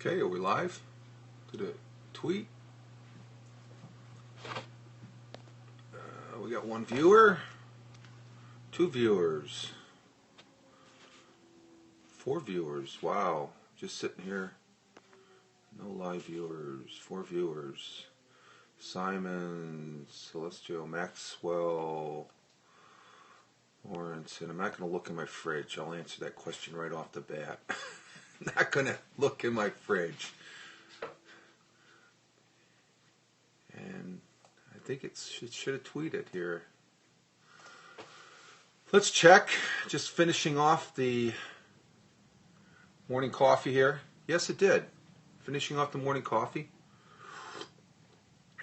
Okay, are we live? Did it tweet? We got one viewer, two viewers, four viewers. Wow, just sitting here. No live viewers, four viewers. Simon, Celestial, Maxwell, Lawrence, and I'm not going to look in my fridge. I'll answer that question right off the bat. Not going to look in my fridge. And I think it should have tweeted here. Let's check. Just finishing off the morning coffee here. Yes, it did. Finishing off the morning coffee.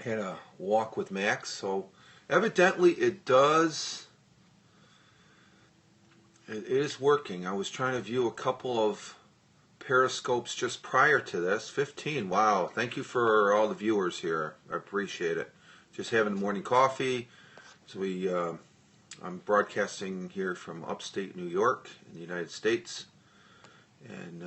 Had a walk with Max, so evidently it is working. I was trying to view a couple of Periscopes just prior to this. 15. Wow. Thank you for all the viewers here. I appreciate it. Just having the morning coffee. So I'm broadcasting here from upstate New York in the United States. And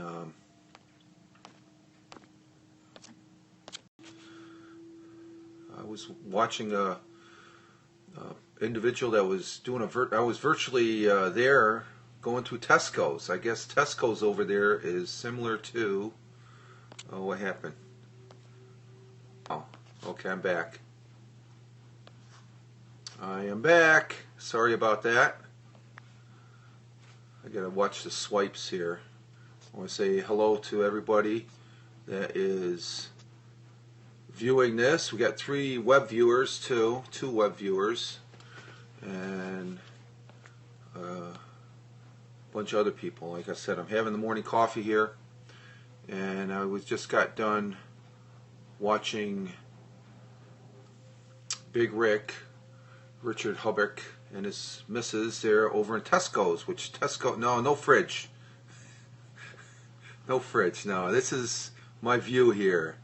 I was watching a individual that was doing I was virtually there going to Tesco's. I guess Tesco's over there is similar to... Oh, what happened? Oh, okay, I'm back. I am back. Sorry about that. I gotta watch the swipes here. I want to say hello to everybody that is viewing this. We got 3 web viewers, two web viewers, and a bunch of other people. Like I said, I'm having the morning coffee here, and I just got done watching Big Richard Hubbard, and his missus there over in Tesco's. No fridge. No fridge. No, this is my view here.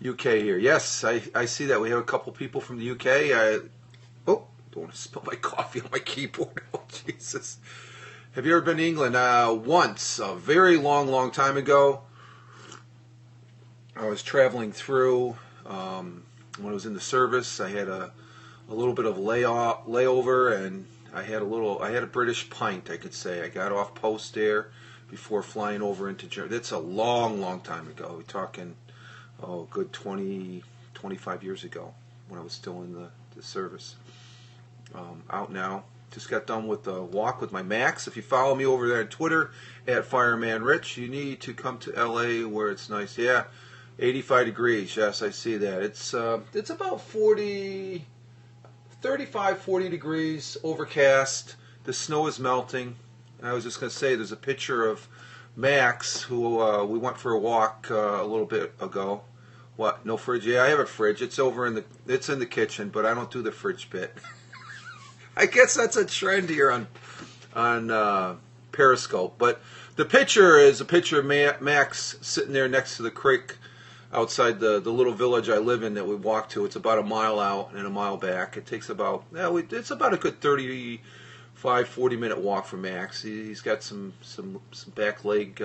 UK here. Yes, I see that we have a couple people from the UK. Don't want to spill my coffee on my keyboard. Oh, Jesus. Have you ever been to England? Once, a very long time ago. I was traveling through when I was in the service. I had a little bit of layover, and I had a British pint, I could say. I got off post there before flying over into Germany. That's a long time ago. We're talking, good 25 years ago when I was still in the service. Out now. Just got done with the walk with my Max. If you follow me over there on Twitter at Fireman Rich, you need to come to LA where it's nice. Yeah, 85 degrees. Yes, I see that. It's about 35, 40 degrees, overcast. The snow is melting. I was just going to say, there's a picture of Max, who we went for a walk a little bit ago. What? No fridge? Yeah, I have a fridge. It's it's in the kitchen, but I don't do the fridge bit. I guess that's a trend here on Periscope. But the picture is a picture of Max sitting there next to the creek outside the little village I live in that we walk to. It's about a mile out and a mile back. It takes it's about a good 35, 40-minute walk for Max. He's got some back leg.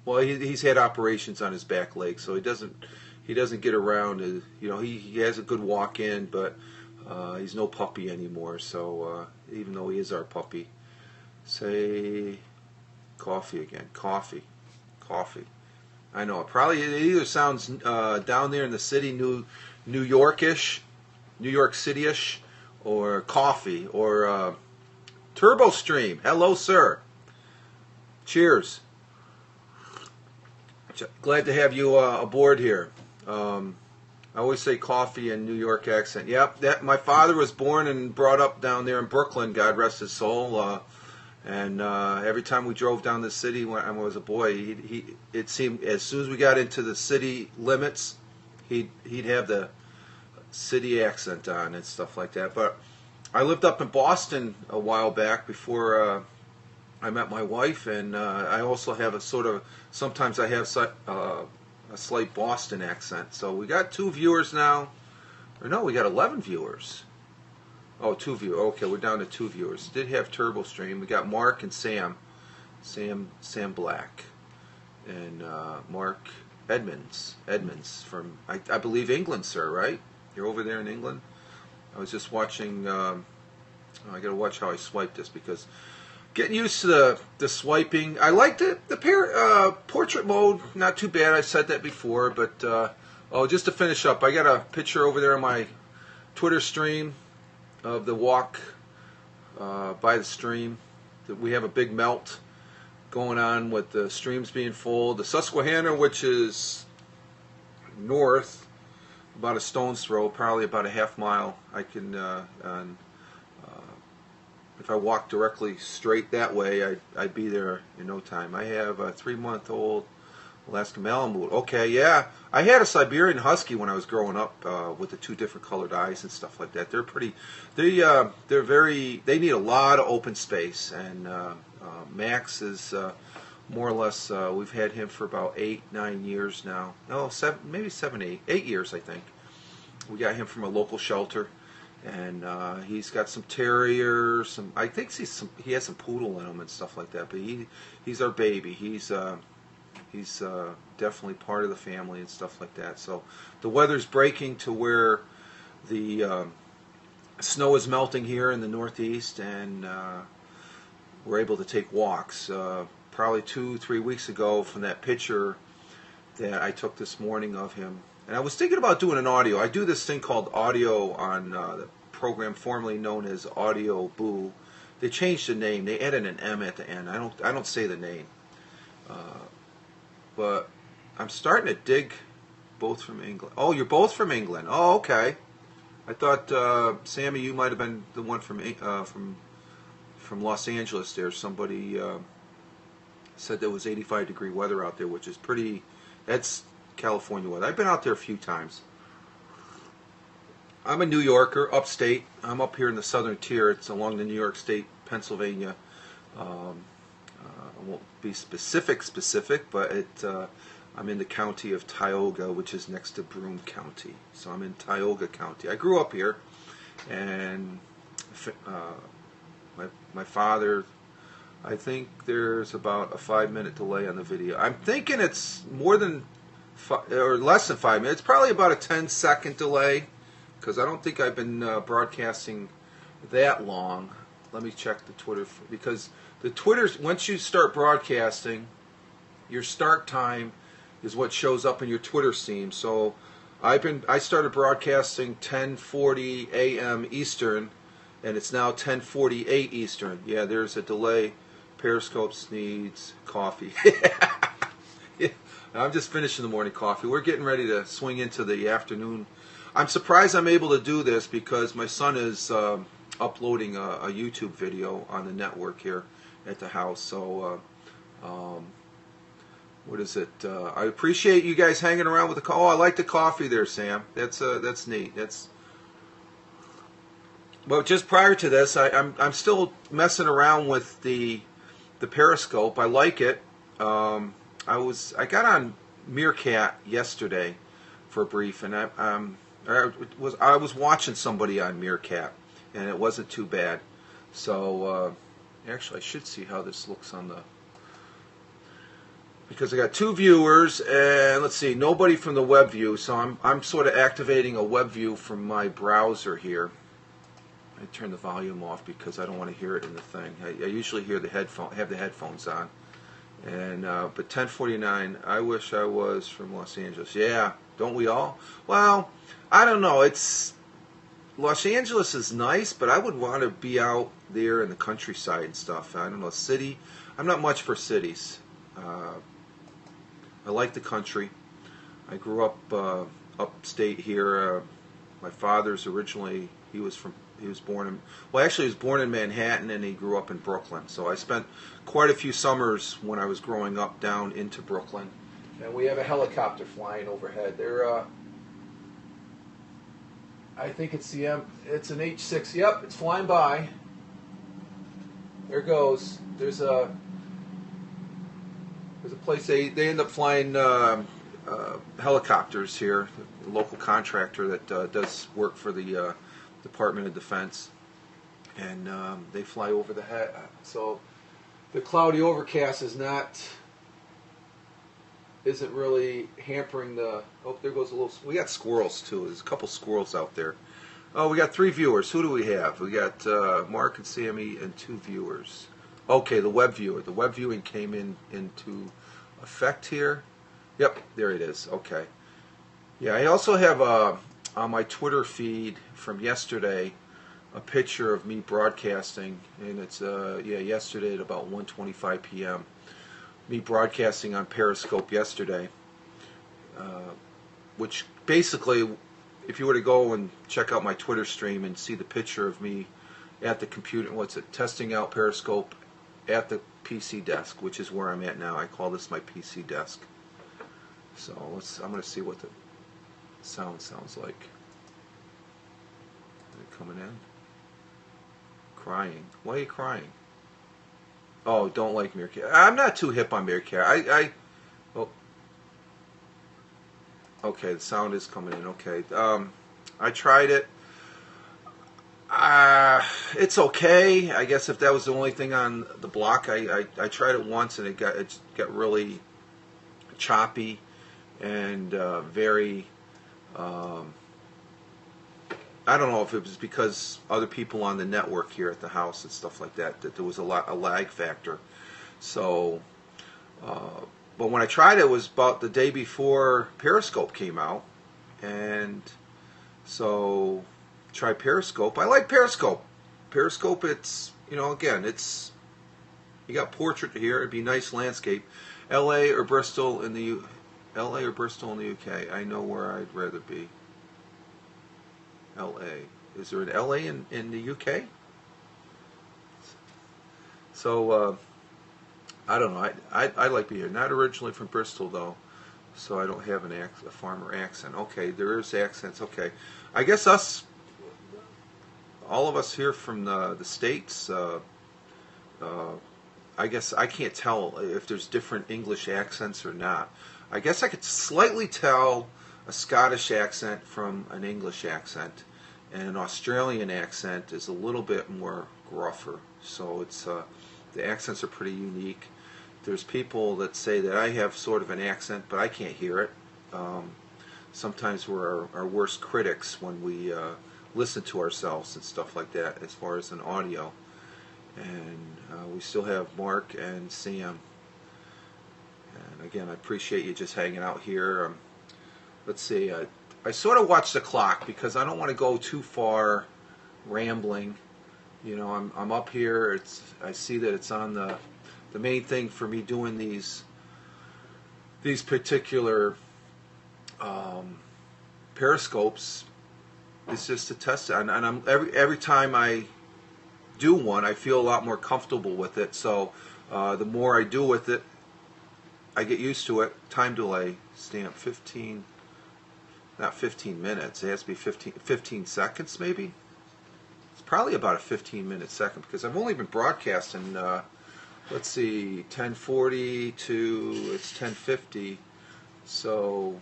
He's had operations on his back leg, so he doesn't get around. He has a good walk in, but he's no puppy anymore. So even though he is our puppy, say coffee again, coffee. I know it either sounds down there in the city, New York-ish, New York City-ish, or coffee, or Turbo Stream. Hello, sir. Cheers. Glad to have you aboard here. I always say coffee in New York accent. Yep, my father was born and brought up down there in Brooklyn, God rest his soul. And every time we drove down the city when I was a boy, it seemed as soon as we got into the city limits, he'd have the city accent on and stuff like that. But I lived up in Boston a while back before I met my wife, and I also have sometimes I have a slight Boston accent. So we got 2 viewers now. Or no, we got 11 viewers. Oh, 2 viewers. Okay, we're down to 2 viewers. Did have Turbo Stream. We got Mark and Sam Sam Black, and Mark Edmonds from I believe England, sir. Right? You're over there in England. I was just watching. I got to watch how I swipe this because getting used to the swiping. I like the portrait mode. Not too bad. I said that before, but just to finish up, I got a picture over there on my Twitter stream of the walk by the stream. We have a big melt going on with the streams being full. The Susquehanna, which is north, about a stone's throw, probably about a half mile. I can, if I walk directly straight that way, I'd be there in no time. I have a 3-month-old Alaska Malamute. Okay, yeah. I had a Siberian Husky when I was growing up with the 2 different colored eyes and stuff like that. They're pretty. They're very. They need a lot of open space, and Max is more or less. We've had him for about 8-9 years now. No, 7, maybe 7, 8 years, I think. We got him from a local shelter, and he's got some terrier. I think he has some poodle in him and stuff like that. But he's our baby. He's definitely part of the family and stuff like that. So the weather's breaking to where the snow is melting here in the Northeast, and we're able to take walks. Probably 2-3 weeks ago, from that picture that I took this morning of him. And I was thinking about doing an audio. I do this thing called audio on the program formerly known as Audio Boo. They changed the name. They added an M at the end. I don't say the name. But I'm starting to dig. Both from England. Oh, you're both from England. Oh, okay. I thought Sammy, you might have been the one from Los Angeles. There, somebody said there was 85-degree weather out there, which is pretty. That's California weather. I've been out there a few times. I'm a New Yorker, upstate. I'm up here in the southern tier. It's along the New York State, Pennsylvania. I won't be specific, but I'm in the county of Tioga, which is next to Broome County. So I'm in Tioga County. I grew up here, and my father, I think there's about a 5-minute delay on the video. I'm thinking it's more than or less than 5 minutes. It's probably about a 10-second delay, because I don't think I've been broadcasting that long. Let me check the Twitter, because the Twitter's, once you start broadcasting, your start time is what shows up in your Twitter stream. So I started broadcasting 10:40 a.m. Eastern, and it's now 10:48 Eastern. Yeah, there's a delay. Periscope needs coffee. Yeah, I'm just finishing the morning coffee. We're getting ready to swing into the afternoon. I'm surprised I'm able to do this because my son is uploading a YouTube video on the network here at the house. So, what is it? I appreciate you guys hanging around with the coffee. Oh, I like the coffee there, Sam. That's neat. Well, just prior to this, I'm still messing around with the Periscope. I like it. I got on Meerkat yesterday for a brief, and I was watching somebody on Meerkat, and it wasn't too bad. So actually, I should see how this looks on the, because I got 2 viewers, and let's see, nobody from the web view. So I'm sort of activating a web view from my browser here. I turn the volume off because I don't want to hear it in the thing. I usually hear the headphones on. And but 10:49. I wish I was from Los Angeles. Yeah, don't we all? Well, I don't know. Los Angeles is nice, but I would want to be out there in the countryside and stuff. I don't know, city. I'm not much for cities. I like the country. I grew up upstate here. My father's originally, he was born in Manhattan, and he grew up in Brooklyn. So I spent quite a few summers when I was growing up down into Brooklyn. And we have a helicopter flying overhead. I think it's it's an H6. Yep, it's flying by. There it goes. There's a place they end up flying helicopters here. A local contractor that does work for the Department of Defense, and they fly over the head. So the cloudy overcast isn't really hampering the. Oh, there goes a little. We got squirrels too. There's a couple squirrels out there. Oh, we got 3 viewers. Who do we have? We got Mark and Sammy and 2 viewers. Okay, the web viewer. The web viewing came into effect here. Yep, there it is. Okay. Yeah, I also have on my Twitter feed from yesterday a picture of me broadcasting, and it's yesterday at about 1:25 p.m. Me broadcasting on Periscope yesterday, which basically, if you were to go and check out my Twitter stream and see the picture of me at the computer, testing out Periscope at the PC desk, which is where I'm at now. I call this my PC desk. So I'm going to see what the sound sounds like. Is it coming in? Crying. Why are you crying? Oh, don't like Meerkat. I'm not too hip on Meerkat. Oh. Okay, the sound is coming in. Okay. I tried it. It's okay. I guess if that was the only thing on the block, I tried it once and it got really choppy and very. I don't know if it was because other people on the network here at the house and stuff like that there was a lag factor. So, but when I tried it, it was about the day before Periscope came out, and so try Periscope. I like Periscope. Periscope, it's again, it's you got portrait here. It'd be nice landscape. L.A. or Bristol in the UK. I know where I'd rather be. L.A. Is there an L.A. in the UK? So I don't know. I like being here. Not originally from Bristol though, so I don't have a farmer accent. Okay, there is accents. Okay, I guess all of us here from the States. I guess I can't tell if there's different English accents or not. I guess I could slightly tell a Scottish accent from an English accent, and an Australian accent is a little bit more gruffer. So it's the accents are pretty unique. There's people that say that I have sort of an accent, but I can't hear it. Sometimes we're our worst critics when we listen to ourselves and stuff like that, as far as an audio. And we still have Mark and Sam. And again, I appreciate you just hanging out here. Let's see. I sort of watch the clock because I don't want to go too far rambling. I'm up here. I see that it's on the main thing for me doing these particular periscopes is just to test it. And I'm every time I do one, I feel a lot more comfortable with it. So the more I do with it, I get used to it. Time delay stamp 15. Not 15 minutes. It has to be 15 seconds, maybe. It's probably about a 15-minute second because I've only been broadcasting. Let's see, 10:40 to it's 10:50. So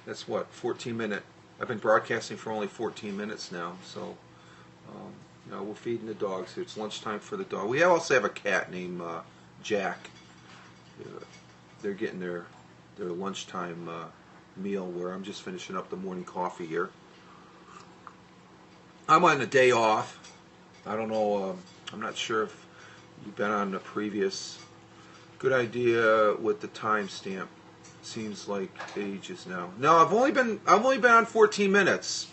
that's what 14-minute. I've been broadcasting for only 14 minutes now. So we're feeding the dogs here. It's lunchtime for the dog. We also have a cat named Jack. They're getting their lunchtime meal where I'm just finishing up the morning coffee here. I'm on a day off. I don't know. I'm not sure if you've been on the previous. Good idea with the timestamp. Seems like ages now. No, I've only been on 14 minutes,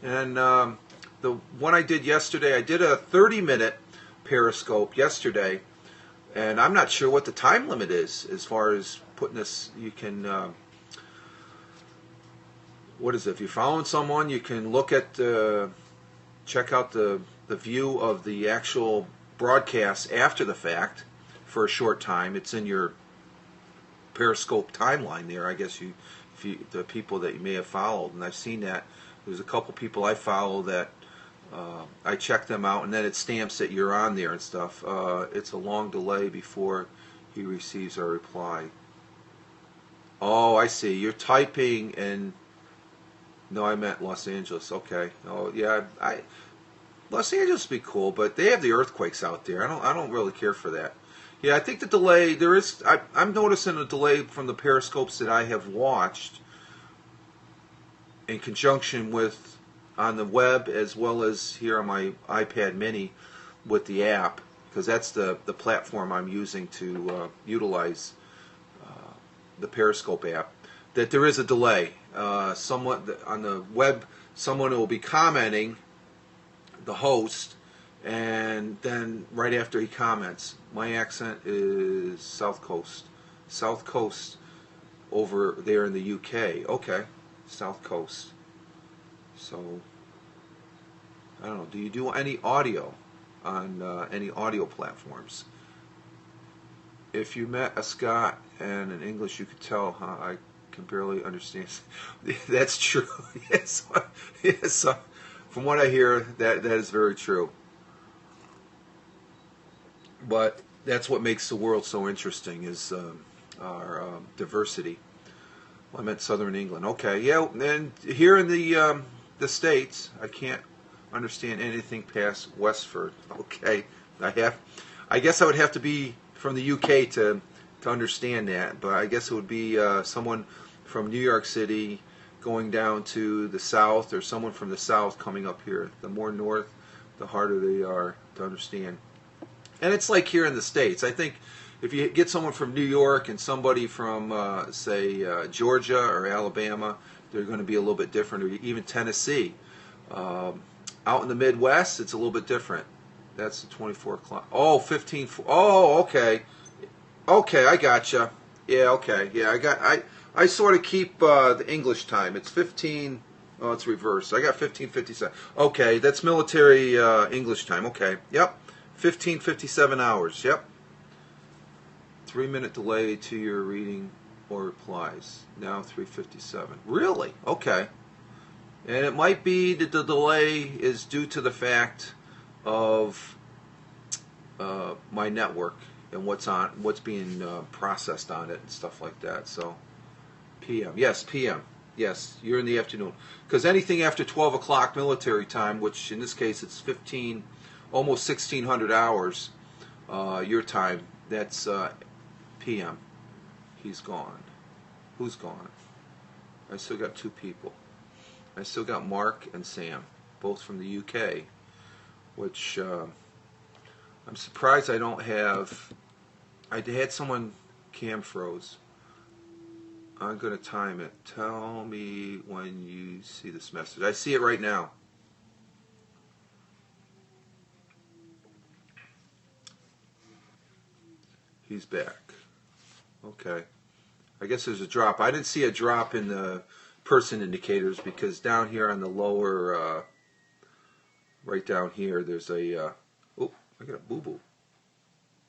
and the one I did yesterday, I did a 30-minute Periscope yesterday, and I'm not sure what the time limit is as far as putting this. You can. What is it? If you're following someone, you can look at check out the view of the actual broadcast after the fact for a short time. It's in your Periscope timeline there. I guess the people that you may have followed, and I've seen that. There's a couple people I follow that I check them out, and then it stamps that you're on there and stuff. It's a long delay before he receives a reply. Oh, I see. You're typing and. No, I meant Los Angeles. Okay. Oh, yeah. Los Angeles would be cool, but they have the earthquakes out there. I don't really care for that. Yeah, I think the delay there is. I'm noticing a delay from the periscopes that I have watched in conjunction with on the web as well as here on my iPad Mini with the app, because that's the platform I'm using to utilize the Periscope app. That there is a delay. Someone on the web, someone will be commenting, the host, and then right after he comments, my accent is South Coast over there in the UK. Okay, South Coast. So I don't know. Do you do any audio on any audio platforms? If you met a Scot and in English, you could tell. Huh? I can barely understand. That's true. Yes, yes. From what I hear, that is very true. But that's what makes the world so interesting is our diversity. Well, I meant Southern England. Okay, yeah. And here in the States, I can't understand anything past Westford. Okay, I guess I would have to be from the UK to understand that. But I guess it would be someone from New York City going down to the South, or someone from the South coming up here. The more north, the harder they are to understand. And it's like here in the States. I think if you get someone from New York and somebody from, say, Georgia or Alabama, they're going to be a little bit different, or even Tennessee. Out in the Midwest, it's a little bit different. That's the 24 o'clock. Oh, 15. Oh, okay. Okay, I gotcha. Yeah, okay. Yeah, I sort of keep the English time. It's 15. Oh, it's reversed. I got 15:57. Okay, that's military English time. Okay. Yep. 15:57 hours. Yep. 3-minute delay to your reading or replies. Now 3:57. Really? Okay. And it might be that the delay is due to the fact of my network and what's being processed on it and stuff like that. So PM. Yes, PM. Yes, you're in the afternoon. Because anything after 12 o'clock military time, which in this case it's 15, almost 1600 hours, your time, that's PM. He's gone. Who's gone? I still got 2 people. I still got Mark and Sam, both from the UK, which I'm surprised I don't have. I had someone cam froze. I'm going to time it. Tell me when you see this message. I see it right now. He's back. Okay. I guess there's a drop. I didn't see a drop in the person indicators because down here on the lower, right down here, there's a, oh, I got a boo-boo.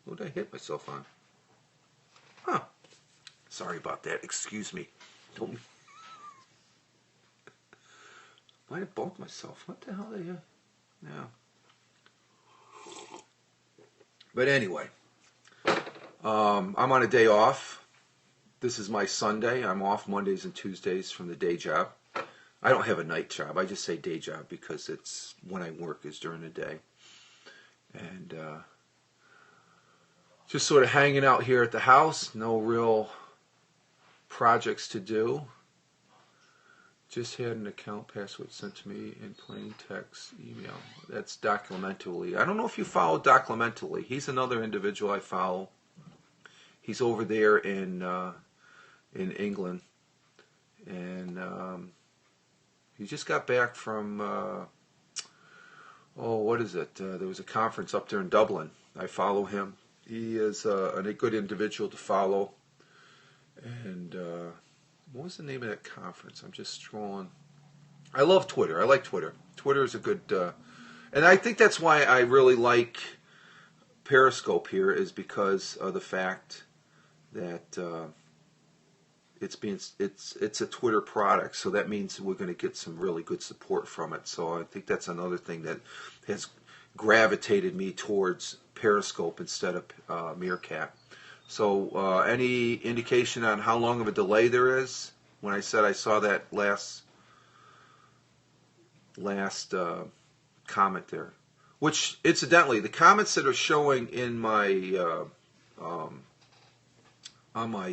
What did I hit myself on? Huh. Sorry about that. Excuse me. Don't. Might have bumped myself. What the hell are you? Yeah. But anyway, I'm on a day off. This is my Sunday. I'm off Mondays and Tuesdays from the day job. I don't have a night job. I just say day job because it's when I work is during the day. And just sort of hanging out here at the house. No real projects to do. Just had an account password sent to me in plain text email. That's Documentally. I don't know if you follow Documentally. He's another individual I follow. He's over there in England, and he just got back from what is it? There was a conference up there in Dublin. I follow him. He is a good individual to follow. And what was the name of that conference? I'm just scrolling. I love Twitter. I like Twitter. Twitter is a good, and I think that's why I really like Periscope here, is because of the fact that it's a Twitter product, so that means we're going to get some really good support from it. So I think that's another thing that has gravitated me towards Periscope instead of Meerkat. So any indication on how long of a delay there is? When I said I saw that last comment there, which incidentally, the comments that are showing in my on my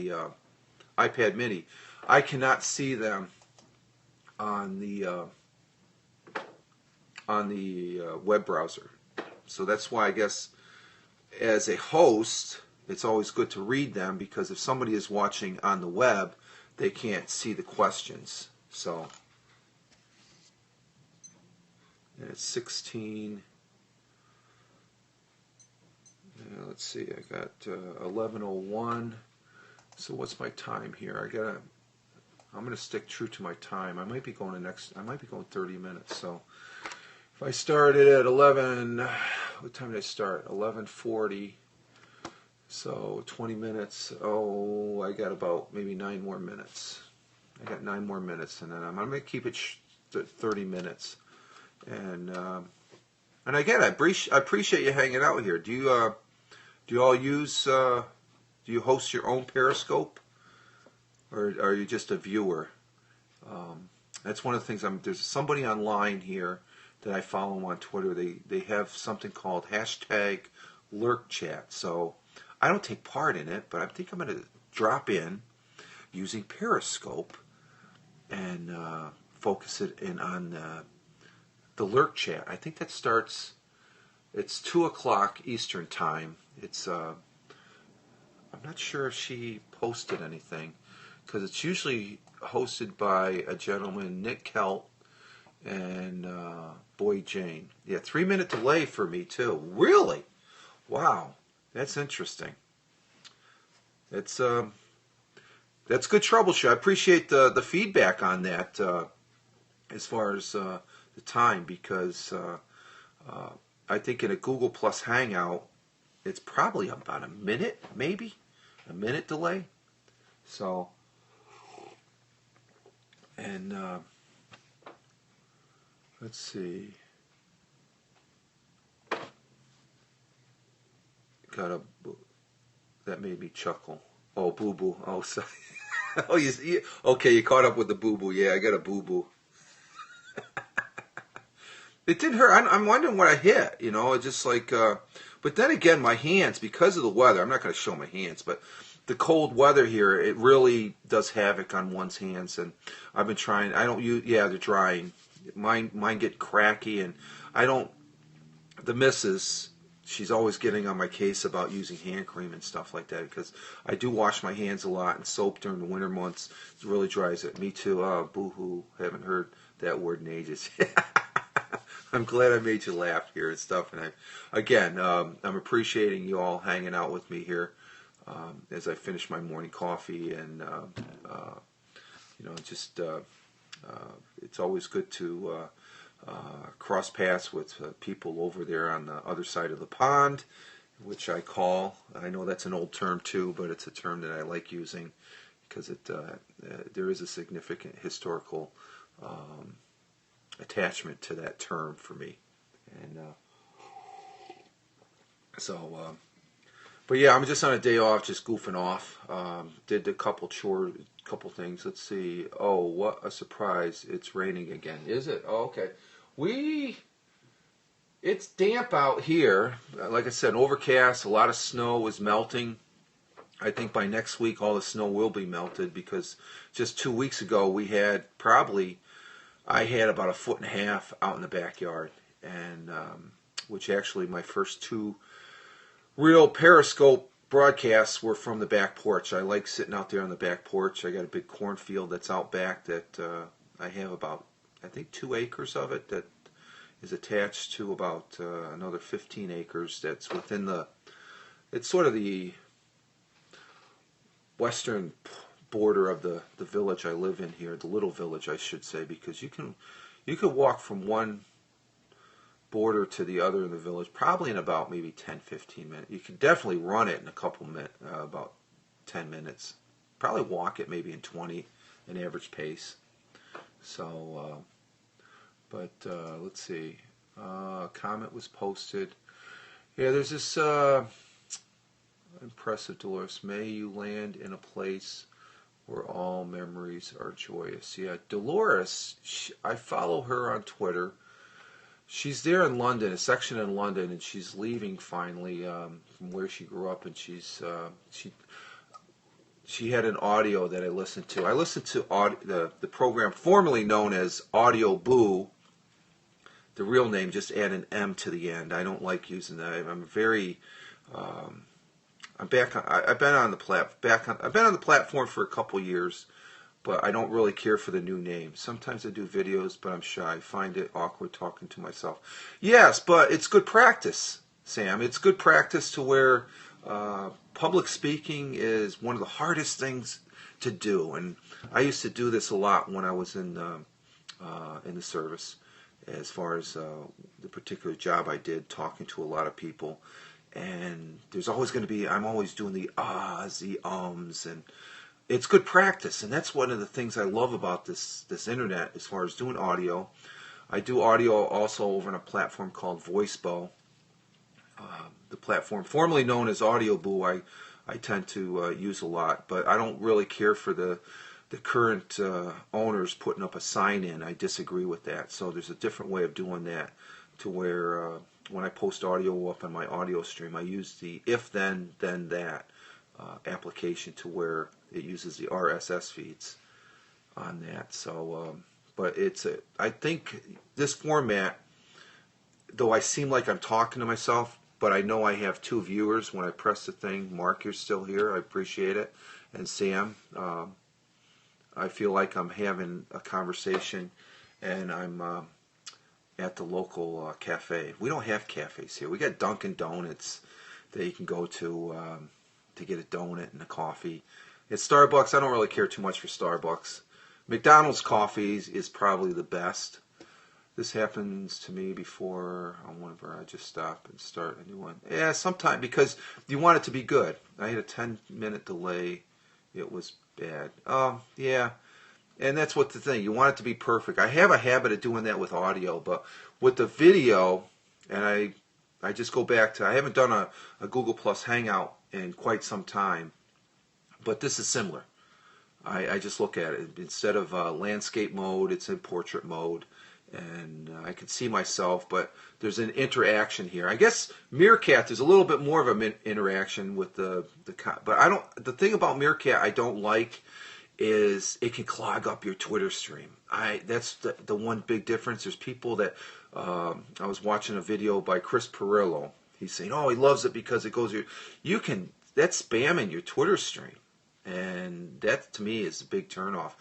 iPad Mini. I cannot see them on the web browser. So that's why I guess as a host, it's always good to read them, because if somebody is watching on the web, they can't see the questions. So, and it's 16. Let's see, I got 11:01. So what's my time here? I'm gonna stick true to my time. I might be going 30 minutes. So if I started at 11, what time did I start? 11:40. So 20 minutes. Oh, I got about maybe 9 more minutes. I got 9 more minutes, and then I'm gonna keep it 30 minutes. And again, I appreciate you hanging out here. Do you all use? Do you host your own Periscope, or are you just a viewer? That's one of the things. There's somebody online here that I follow on Twitter. They have something called #LurkChat. So I don't take part in it, but I think I'm going to drop in using Periscope and focus it in on the Lurk Chat. I think that starts. It's 2:00 Eastern time. It's I'm not sure if she posted anything, because it's usually hosted by a gentleman, Nick Kelt, and Boy Jane. Yeah, 3-minute delay for me too. Really? Wow, that's interesting. That's good troubleshoot. I appreciate the feedback on that as far as the time, because I think in a Google Plus Hangout, it's probably about a minute, maybe a minute delay. So, and let's see. That made me chuckle. Oh, boo boo. Oh, sorry. Oh, okay? You caught up with the boo boo. Yeah, I got a boo boo. It didn't hurt. I'm wondering what I hit. It's just like. But then again, my hands, because of the weather. I'm not going to show my hands, but the cold weather here, it really does havoc on one's hands. And I've been trying. I don't use. Yeah, they're drying. Mine get cracky, and I don't. The missus, she's always getting on my case about using hand cream and stuff like that, because I do wash my hands a lot, and soap during the winter months really dries it. Me too. Oh, boo-hoo. Haven't heard that word in ages. I'm glad I made you laugh here and stuff. And I'm appreciating you all hanging out with me here as I finish my morning coffee. And, it's always good to cross paths with people over there on the other side of the pond, which I know that's an old term too, but it's a term that I like using, because there is a significant historical attachment to that term for me. And but yeah, I'm just on a day off, just goofing off. Did a couple things. Let's see. Oh, what a surprise! It's raining again. Is it? Oh, okay. It's damp out here. Like I said, overcast. A lot of snow is melting. I think by next week all the snow will be melted, because just 2 weeks ago I had about 1.5 feet out in the backyard, and which actually my first 2 real Periscope broadcasts were from the back porch. I like sitting out there on the back porch. I got a big cornfield that's out back that I have about, I think, 2 acres of it that is attached to about another 15 acres that's within it's sort of the western border of the village I live in here, the little village I should say, because you could walk from one border to the other in the village probably in about maybe 10-15 minutes. You could definitely run it in a couple minutes, about 10 minutes. Probably walk it maybe in 20, an average pace. So, let's see. Comment was posted. Yeah, there's this impressive, Dolores. May you land in a place where all memories are joyous. Yeah, Dolores, I follow her on Twitter. She's there in London, a section in London, and she's leaving finally from where she grew up, and she had an audio that I listened to. I listened to the program formerly known as Audio Boo. The real name, just add an M to the end. I don't like using that. I'm very I'm back on, I've been on the platform for a couple years, but I don't really care for the new name. Sometimes I do videos, but I'm shy. I find it awkward talking to myself. Yes, but it's good practice, Sam. It's good practice to where public speaking is one of the hardest things to do. And I used to do this a lot when I was in the service, as far as the particular job I did, talking to a lot of people. And there's always going to be, I'm always doing the ahs, the ums, and it's good practice. And that's one of the things I love about this internet as far as doing audio. I do audio also over on a platform called VoiceBow. The platform formerly known as Audio Boo, I tend to use a lot, but I don't really care for the current owners putting up a sign in. I disagree with that. So there's a different way of doing that, to where when I post audio up on my audio stream, I use the if then that application, to where it uses the RSS feeds on that. So, but I think this format, though I seem like I'm talking to myself, but I know I have two viewers when I press the thing. Mark, you're still here. I appreciate it. And Sam, I feel like I'm having a conversation, and I'm at the local cafe. We don't have cafes here. We got Dunkin' Donuts that you can go to get a donut and a coffee. At Starbucks, I don't really care too much for Starbucks. McDonald's coffees is probably the best. This happens to me before whenever I just stop and start a new one. Yeah, sometimes, because you want it to be good. I had a 10-minute delay. It was bad. Yeah. And that's what the thing. You want it to be perfect. I have a habit of doing that with audio, but with the video, and I just go back to, I haven't done a Google Plus Hangout in quite some time, but this is similar. I just look at it. Instead of landscape mode, it's in portrait mode, and I can see myself, but there's an interaction here. I guess Meerkat, there's a little bit more of an interaction with but I don't, the thing about Meerkat I don't like is it can clog up your Twitter stream. That's the one big difference. There's people that, I was watching a video by Chris Perillo. He's saying, oh, he loves it because it goes, that's spamming your Twitter stream. And that, to me, is a big turnoff.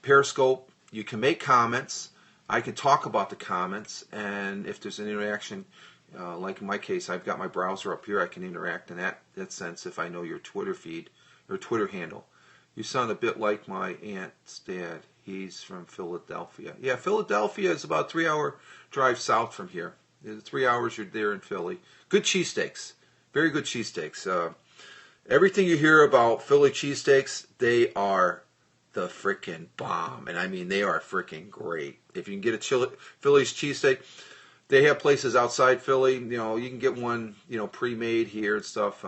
Periscope, you can make comments. I can talk about the comments, and if there's an interaction, like in my case, I've got my browser up here, I can interact in that sense if I know your Twitter feed or Twitter handle. You sound a bit like my aunt's dad. He's from Philadelphia. Yeah, Philadelphia is about a 3-hour drive south from here. In 3 hours, you're there in Philly. Good cheesesteaks. Very good cheesesteaks. Everything you hear about Philly cheesesteaks, they are the frickin' bomb. And I mean, they are frickin' great. If you can get a Philly's cheesesteak, they have places outside Philly. You know, you can get one, pre-made here and stuff.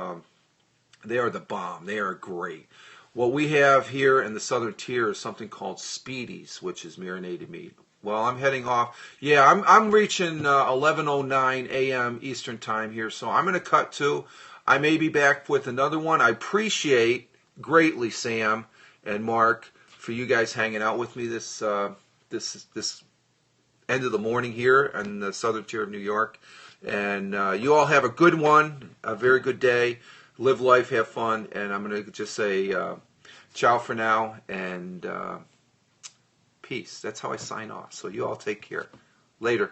They are the bomb. They are great. What we have here in the southern tier is something called Speedies, which is marinated meat. Well, I'm heading off. Yeah, I'm reaching 11:09 a.m. Eastern time here, so I'm going to cut to. I may be back with another one. I appreciate greatly, Sam and Mark, for you guys hanging out with me this end of the morning here in the southern tier of New York. And you all have a good one, a very good day. Live life, have fun, and I'm going to just say ciao for now, and peace. That's how I sign off. So you all take care. Later.